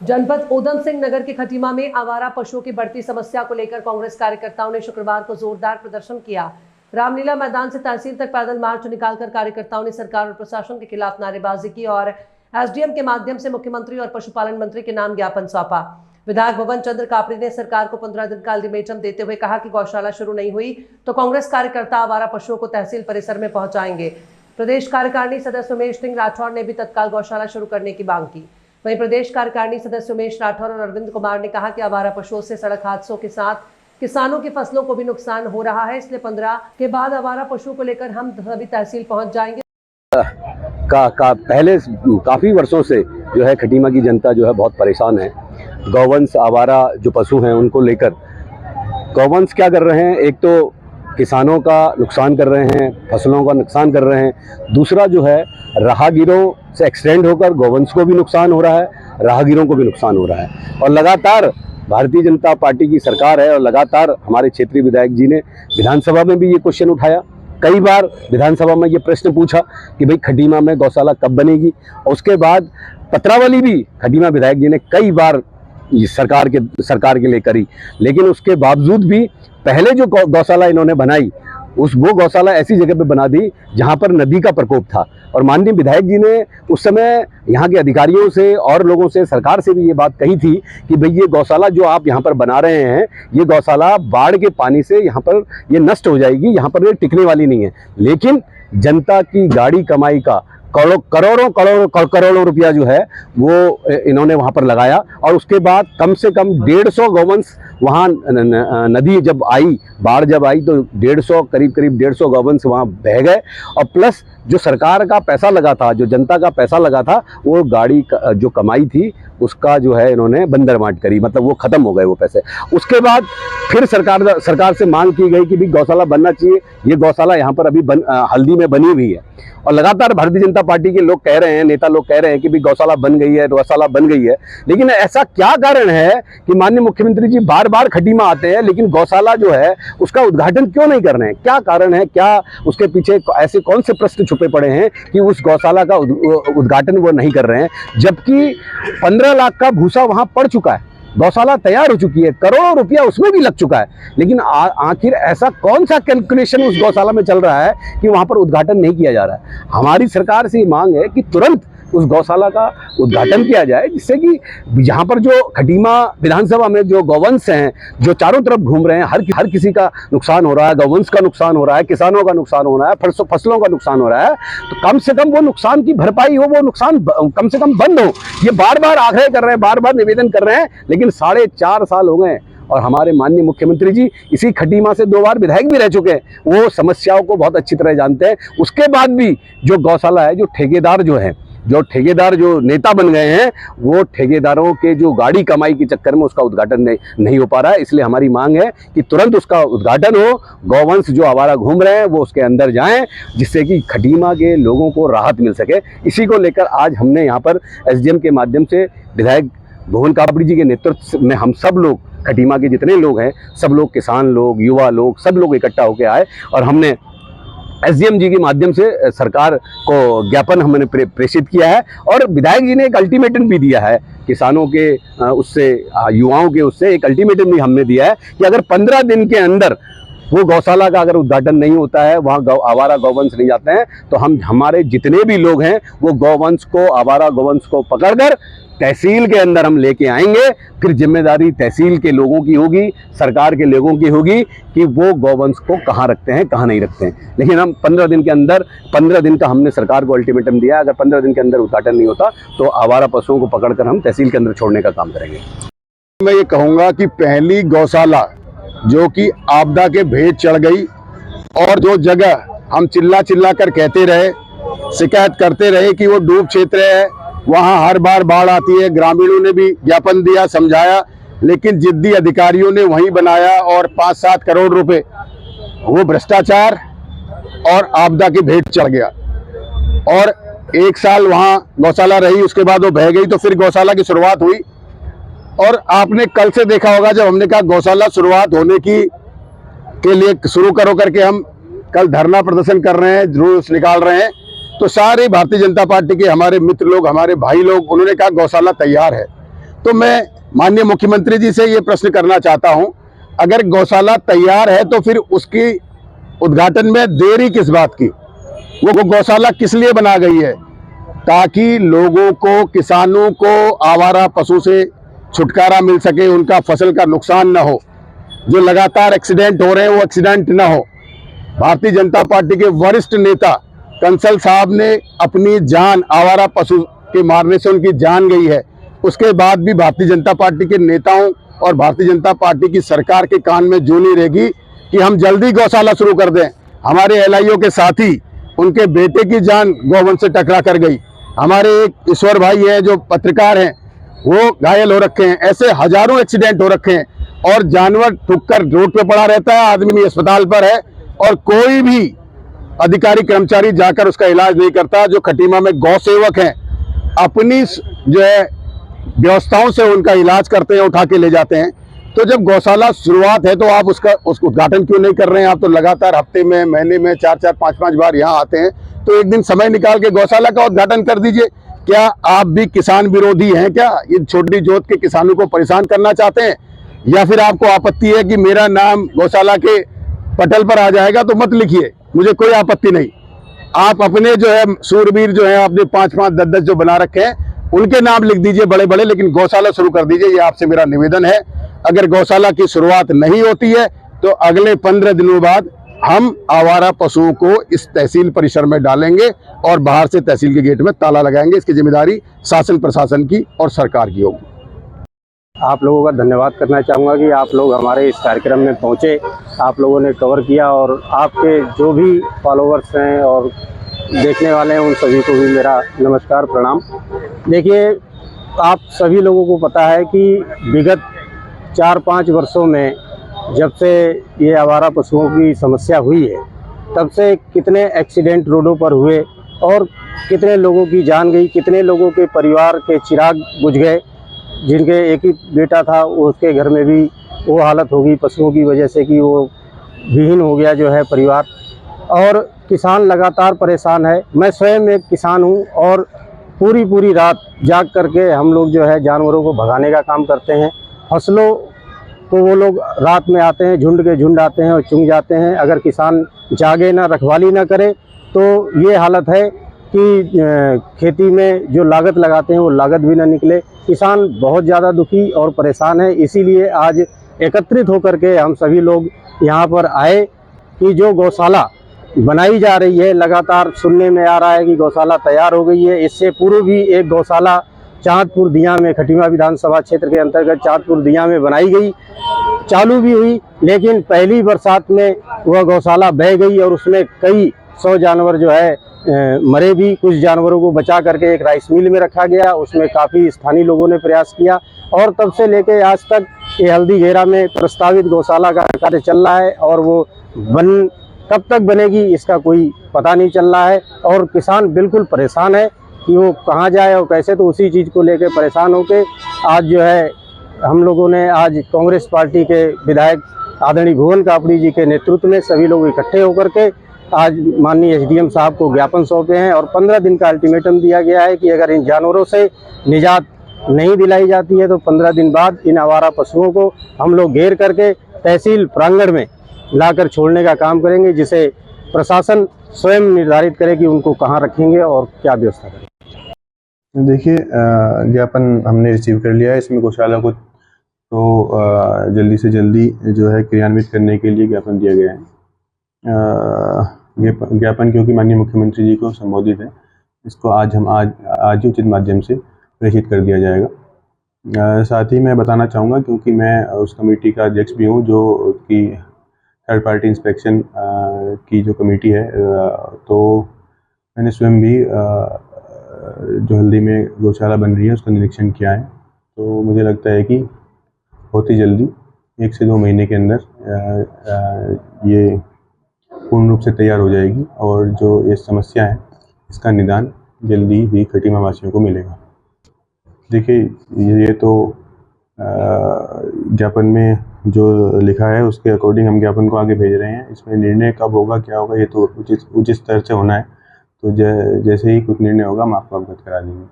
जनपद ऊधम सिंह नगर के खटीमा में आवारा पशुओं की बढ़ती समस्या को लेकर कांग्रेस कार्यकर्ताओं ने शुक्रवार को जोरदार प्रदर्शन किया। रामलीला मैदान से तहसील तक पैदल मार्च निकालकर कार्यकर्ताओं ने सरकार और प्रशासन के खिलाफ नारेबाजी की और एसडीएम के माध्यम से मुख्यमंत्री और पशुपालन मंत्री के नाम ज्ञापन सौंपा। विधायक भवन चंद्र कापड़ी ने सरकार को 15 दिन का अल्टीमेटम देते हुए कहा कि गौशाला शुरू नहीं हुई तो कांग्रेस कार्यकर्ता आवारा पशुओं को तहसील परिसर में पहुंचाएंगे। प्रदेश कार्यकारिणी सदस्य उमेश सिंह राठौर ने भी तत्काल गौशाला शुरू करने की मांग की। वहीं प्रदेश कार्यकारिणी सदस्य उमेश राठौर और अरविंद कुमार ने कहा कि आवारा पशुओं से सड़क हादसों के साथ किसानों की फसलों को भी नुकसान हो रहा है, इसलिए 15 के बाद आवारा पशुओं को लेकर हम सभी तहसील पहुंच जाएंगे। पहले काफी वर्षों से जो है खटीमा की जनता जो है बहुत परेशान है। गौवंश आवारा जो पशु हैं उनको लेकर गौवंश क्या कर रहे हैं, एक तो किसानों का नुकसान कर रहे हैं, फसलों का नुकसान कर रहे हैं, दूसरा जो है राहगीरों से एक्सटेंड होकर गौवंश को भी नुकसान हो रहा है, राहगीरों को भी नुकसान हो रहा है। और लगातार भारतीय जनता पार्टी की सरकार है और लगातार हमारे क्षेत्रीय विधायक जी ने विधानसभा में भी ये क्वेश्चन उठाया, कई बार विधानसभा में ये प्रश्न पूछा कि भाई खटीमा में गौशाला कब बनेगी। और उसके बाद पत्रावली भी खटीमा विधायक जी ने कई बार सरकार के लिए करी, लेकिन उसके बावजूद भी पहले जो गौशाला इन्होंने बनाई वो गौशाला ऐसी जगह पे बना दी जहां पर नदी का प्रकोप था। और माननीय विधायक जी ने उस समय यहाँ के अधिकारियों से और लोगों से, सरकार से भी ये बात कही थी कि भाई ये गौशाला जो आप यहाँ पर बना रहे हैं, ये गौशाला बाढ़ के पानी से यहाँ पर ये नष्ट हो जाएगी, यहाँ पर ये टिकने वाली नहीं है। लेकिन जनता की गाड़ी कमाई का करोड़ों रुपया जो है वो इन्होंने वहाँ पर लगाया। और उसके बाद कम से कम 150 गौवंश वहाँ नदी जब आई, बाढ़ जब आई तो करीब 150 गौवंश वहाँ बह गए। और प्लस जो सरकार का पैसा लगा था, जो जनता का पैसा लगा था, वो गाड़ी जो कमाई थी उसका जो है इन्होंने बंदरमाट करी, मतलब वो खत्म हो गए वो पैसे। उसके बाद फिर सरकार से मांग की गई कि भी गौशाला बनना चाहिए। ये गौशाला यहाँ पर अभी हल्दी में बनी हुई है और लगातार भारतीय जनता पार्टी के लोग कह रहे हैं, नेता लोग कह रहे हैं कि भी गौशाला बन गई है, गौशाला बन गई है। लेकिन ऐसा क्या कारण है कि माननीय मुख्यमंत्री जी बार बार खटीमा आते हैं लेकिन गौशाला जो है उसका उद्घाटन क्यों नहीं कर रहे हैं? क्या कारण है? क्या उसके पीछे ऐसे कौन से प्रश्न छुपे पड़े हैं कि उस गौशाला का उद्घाटन वो नहीं कर रहे हैं? जबकि 15 लाख का भूसा वहां पड़ चुका है, गौशाला तैयार हो चुकी है, करोड़ों रुपया उसमें भी लग चुका है। लेकिन आखिर ऐसा कौन सा कैलकुलेशन उस गौशाला में चल रहा है कि वहां पर उद्घाटन नहीं किया जा रहा है? हमारी सरकार से मांग है कि तुरंत उस गौशाला का उद्घाटन किया जाए, जिससे कि यहाँ पर जो खटीमा विधानसभा में जो गौवंश हैं जो चारों तरफ घूम रहे हैं, हर किसी का नुकसान हो रहा है, गौवंश का नुकसान हो रहा है, किसानों का नुकसान हो रहा है, फसलों का नुकसान हो रहा है। तो कम से कम वो नुकसान की भरपाई हो, वो नुकसान कम से कम बंद हो। ये बार बार आग्रह कर रहे हैं, बार बार निवेदन कर रहे हैं, लेकिन 4.5 साल हो गए और हमारे माननीय मुख्यमंत्री जी इसी खटीमा से 2 बार विधायक भी रह चुके हैं, वो समस्याओं को बहुत अच्छी तरह जानते हैं। उसके बाद भी जो गौशाला है, जो ठेकेदार जो नेता बन गए हैं, वो ठेकेदारों के जो गाड़ी कमाई के चक्कर में उसका उद्घाटन नहीं हो पा रहा है। इसलिए हमारी मांग है कि तुरंत उसका उद्घाटन हो, गौवंश जो आवारा घूम रहे हैं वो उसके अंदर जाएं, जिससे कि खटीमा के लोगों को राहत मिल सके। इसी को लेकर आज हमने यहाँ पर एसडीएम के माध्यम से विधायक भवन कापड़ी जी के नेतृत्व में हम सब लोग, खटीमा के जितने लोग हैं, सब लोग, किसान लोग, युवा लोग, सब लोग इकट्ठा होकर आए और हमने एसडीएम जी के माध्यम से सरकार को ज्ञापन हमने प्रेषित किया है। और विधायक जी ने एक अल्टीमेटम भी दिया है, किसानों के उससे, युवाओं के उससे एक अल्टीमेटम भी हमने दिया है कि अगर 15 दिन के अंदर वो गौशाला का अगर उद्घाटन नहीं होता है, वहाँ आवारा गौवंश नहीं जाते हैं, तो हमारे जितने भी लोग हैं वो आवारा गौवंश को पकड़कर तहसील के अंदर हम लेके आएंगे। फिर जिम्मेदारी तहसील के लोगों की होगी, सरकार के लोगों की होगी कि वो गौवंश को कहाँ रखते हैं, कहाँ नहीं रखते हैं। लेकिन हम 15 दिन के अंदर, 15 दिन का हमने सरकार को अल्टीमेटम दिया, अगर 15 दिन के अंदर उद्घाटन नहीं होता तो आवारा पशुओं को पकड़कर हम तहसील के अंदर छोड़ने का काम करेंगे। मैं ये कहूँगा कि पहली गौशाला जो कि आपदा के भेंट चढ़ गई और जो जगह हम चिल्ला कर कहते रहे, शिकायत करते रहे कि वो डूब क्षेत्र है, वहाँ हर बार बाढ़ आती है, ग्रामीणों ने भी ज्ञापन दिया, समझाया, लेकिन जिद्दी अधिकारियों ने वहीं बनाया और 5-7 करोड़ रुपए वो भ्रष्टाचार और आपदा के भेंट चढ़ गया। और 1 साल वहाँ गौशाला रही, उसके बाद वो बह गई, तो फिर गौशाला की शुरुआत हुई। और आपने कल से देखा होगा, जब हमने कहा गौशाला शुरुआत होने के लिए शुरू करो करके हम कल धरना प्रदर्शन कर रहे हैं, जुलूस निकाल रहे हैं, तो सारे भारतीय जनता पार्टी के हमारे मित्र लोग, हमारे भाई लोग, उन्होंने कहा गौशाला तैयार है। तो मैं माननीय मुख्यमंत्री जी से ये प्रश्न करना चाहता हूं, अगर गौशाला तैयार है तो फिर उसकी उद्घाटन में देरी किस बात की? वो गौशाला किस लिए बना गई है? ताकि लोगों को, किसानों को आवारा पशु से छुटकारा मिल सके, उनका फसल का नुकसान न हो, जो लगातार एक्सीडेंट हो रहे हैं वो एक्सीडेंट न हो। भारतीय जनता पार्टी के वरिष्ठ नेता कंसल साहब ने अपनी जान, आवारा पशु के मारने से उनकी जान गई है, उसके बाद भी भारतीय जनता पार्टी के नेताओं और भारतीय जनता पार्टी की सरकार के कान में जू नहीं रहेगी कि हम जल्दी गौशाला शुरू कर दें। हमारे एलआईओ के साथी, उनके बेटे की जान गौवंश से टकरा कर गई। हमारे एक ईश्वर भाई हैं जो पत्रकार हैं, वो घायल हो रखे हैं। ऐसे हजारों एक्सीडेंट हो रखे हैं और जानवर ठुककर रोड पे पड़ा रहता है, आदमी अस्पताल पर है और कोई भी अधिकारी कर्मचारी जाकर उसका इलाज नहीं करता। जो खटीमा में गौ सेवक हैं, अपनी जो है व्यवस्थाओं से उनका इलाज करते हैं, उठा के ले जाते हैं। तो जब गौशाला शुरुआत है तो आप उसका उद्घाटन क्यों नहीं कर रहे हैं? आप तो लगातार हफ्ते में, महीने में 4-4, 5-5 बार यहाँ आते हैं, तो एक दिन समय निकाल के गौशाला का उद्घाटन कर दीजिए। क्या आप भी किसान विरोधी हैं क्या? ये छोटी जोत के किसानों को परेशान करना चाहते हैं? या फिर आपको आपत्ति है कि मेरा नाम गौशाला के पटल पर आ जाएगा तो मत लिखिए, मुझे कोई आपत्ति नहीं। आप अपने जो है सूरवीर जो है आपने 5-5, 10-10 जो बना रखे हैं उनके नाम लिख दीजिए बड़े बड़े, लेकिन गौशाला शुरू कर दीजिए। ये आपसे मेरा निवेदन है। अगर गौशाला की शुरुआत नहीं होती है तो अगले 15 दिनों बाद हम आवारा पशुओं को इस तहसील परिसर में डालेंगे और बाहर से तहसील के गेट में ताला लगाएंगे। इसकी जिम्मेदारी शासन प्रशासन की और सरकार की होगी। आप लोगों का धन्यवाद करना चाहूँगा कि आप लोग हमारे इस कार्यक्रम में पहुँचे, आप लोगों ने कवर किया और आपके जो भी फॉलोवर्स हैं और देखने वाले हैं उन सभी को भी मेरा नमस्कार, प्रणाम। देखिए, आप सभी लोगों को पता है कि विगत 4-5 वर्षों में जब से ये आवारा पशुओं की समस्या हुई है, तब से कितने एक्सीडेंट रोडों पर हुए और कितने लोगों की जान गई, कितने लोगों के परिवार के चिराग बुझ गए। जिनके एक ही बेटा था उसके घर में भी वो हालत हो गई पशुओं की वजह से कि वो विहीन हो गया जो है परिवार। और किसान लगातार परेशान है। मैं स्वयं एक किसान हूँ और पूरी रात जाग करके हम लोग जो है जानवरों को भगाने का काम करते हैं। फसलों को वो लोग रात में आते हैं, झुंड के झुंड आते हैं और चुंग जाते हैं। अगर किसान जागे ना, रखवाली ना करे तो ये हालत है कि खेती में जो लागत लगाते हैं वो लागत भी ना निकले। किसान बहुत ज़्यादा दुखी और परेशान है। इसीलिए आज एकत्रित होकर के हम सभी लोग यहाँ पर आए कि जो गौशाला बनाई जा रही है, लगातार सुनने में आ रहा है कि गौशाला तैयार हो गई है। इससे पूर्व भी एक गौशाला चाँदपुर दिया में, खटीमा विधानसभा क्षेत्र के अंतर्गत चाँदपुर दिया में बनाई गई, चालू भी हुई, लेकिन पहली बरसात में वह गौशाला बह गई और उसमें कई 100 जानवर जो है मरे भी। कुछ जानवरों को बचा करके एक राइस मिल में रखा गया, उसमें काफ़ी स्थानीय लोगों ने प्रयास किया और तब से लेके आज तक ये हल्दी घेरा में प्रस्तावित गौशाला का कार्य चल रहा है और वो कब तक बनेगी इसका कोई पता नहीं चल रहा है। और किसान बिल्कुल परेशान है कि वो कहाँ जाए और कैसे। तो उसी चीज़ को लेकर परेशान होकर आज जो है हम लोगों ने आज कांग्रेस पार्टी के विधायक आदरणीय भुवन कापड़ी जी के नेतृत्व में सभी लोग इकट्ठे होकर के आज माननीय एसडीएम साहब को ज्ञापन सौंपे हैं और 15 दिन का अल्टीमेटम दिया गया है कि अगर इन जानवरों से निजात नहीं दिलाई जाती है तो 15 दिन बाद इन आवारा पशुओं को हम लोग घेर करके तहसील प्रांगण में लाकर छोड़ने का काम करेंगे, जिसे प्रशासन स्वयं निर्धारित करे कि उनको कहाँ रखेंगे और क्या व्यवस्था करें। देखिए, ज्ञापन हमने रिसीव कर लिया है। इसमें गौशाला को तो जल्दी से जल्दी जो है क्रियान्वित करने के लिए ज्ञापन दिया गया है। ज्ञापन क्योंकि माननीय मुख्यमंत्री जी को संबोधित है, इसको आज ही उचित माध्यम से प्रेषित कर दिया जाएगा। साथ ही मैं बताना चाहूँगा, क्योंकि मैं उस कमेटी का अध्यक्ष भी हूँ जो कि थर्ड पार्टी इंस्पेक्शन की जो कमेटी है, तो मैंने स्वयं भी जो हल्दी में गौशाला बन रही है उसका निरीक्षण किया है। तो मुझे लगता है कि बहुत ही जल्दी 1 से 2 महीने के अंदर ये पूर्ण रूप से तैयार हो जाएगी और जो ये समस्या है इसका निदान जल्दी ही खटीमा वासियों को मिलेगा। देखिए, ये तो ज्ञापन में जो लिखा है उसके अकॉर्डिंग हम ज्ञापन को आगे भेज रहे हैं। इसमें निर्णय कब होगा, क्या होगा, ये तो उचित स्तर से होना है। तो जैसे ही कुछ निर्णय होगा हम आपको अवगत करा देंगे।